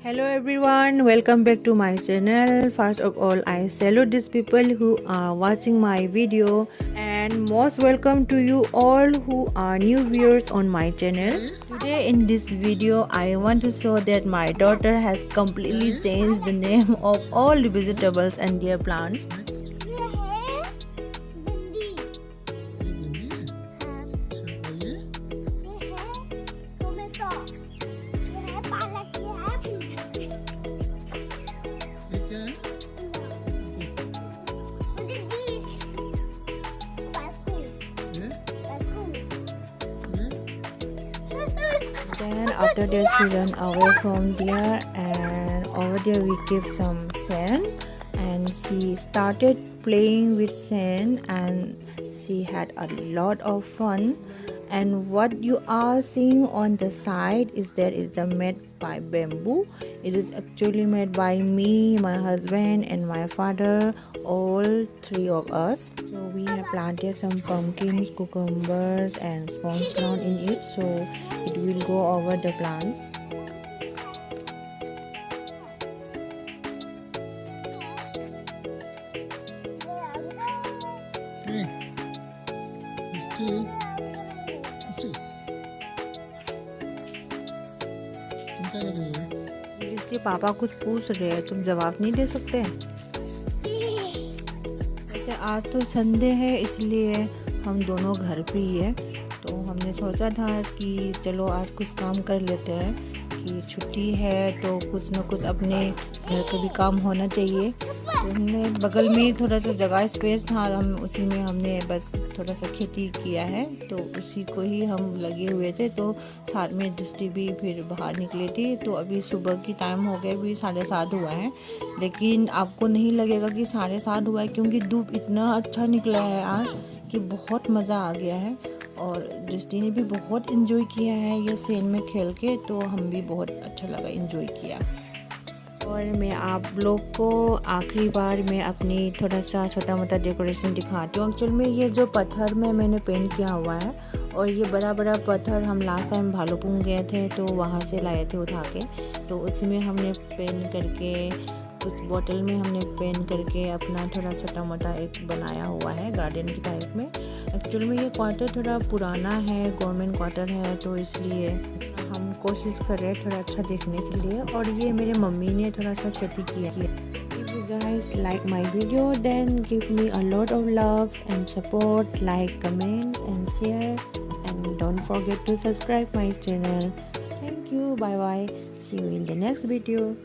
Hello everyone, welcome back to my channel. First of all, I salute these people who are watching my video, and most welcome to you all who are new viewers on my channel. Today in this video, I want to show that my daughter has completely changed the name of all the vegetables and their plants. Then after that she ran away from there, and over there we gave some sand and she started playing with sand and she had a lot of fun. And what you are seeing on the side is that it's made by bamboo. It is actually made by me, my husband and my father, all three of us. So we have planted some pumpkins, cucumbers and sponge plant in it, so it will go over the plants. जिससे पापा कुछ पूछ रहे हैं, तुम जवाब नहीं दे सकते? वैसे आज तो संडे है इसलिए हम दोनों घर पे ही है, तो हमने सोचा था कि चलो आज कुछ काम कर लेते हैं कि छुट्टी है तो कुछ न कुछ अपने घर का भी काम होना चाहिए। तो हमने बगल में थोड़ा सा जगह स्पेस था, हम उसी में हमने बस थोड़ा सा खेती किया है, तो उसी को ही हम लगे हुए थे। तो साथ में दृष्टि भी फिर बाहर निकली थी, तो अभी सुबह की टाइम हो गया, भी 7:30 हुआ है, लेकिन आपको नहीं लगेगा कि 7:30 हुआ है क्योंकि धूप इतना अच्छा निकला है आज कि बहुत मज़ा आ गया है। और दृष्टि ने भी बहुत इन्जॉय किया है ये सेन में खेल के, तो हम भी बहुत अच्छा लगा, इन्जॉय किया। और मैं आप लोग को आखिरी बार मैं अपनी थोड़ा सा छोटा मोटा डेकोरेशन दिखाती हूँ। एक्चुअल में ये जो पत्थर में मैंने पेंट किया हुआ है, और ये बड़ा बड़ा पत्थर हम लास्ट टाइम भालूपुंग गए थे तो वहाँ से लाए थे उठा के, तो उसी में हमने पेंट करके उस बोतल में हमने पेंट करके अपना थोड़ा छोटा मोटा एक बनाया हुआ है गार्डन की टाइप में। एक्चुअल में ये क्वार्टर थोड़ा पुराना है, गवर्नमेंट क्वार्टर है, तो इसलिए हम कोशिश कर रहे हैं थोड़ा अच्छा देखने के लिए। और ये मेरे मम्मी ने थोड़ा सा खेती किया है। If you guys like my video, then give me a lot of love and support, like, comments and share, and don't forget to subscribe my channel. Thank you, bye bye, see you in the next video.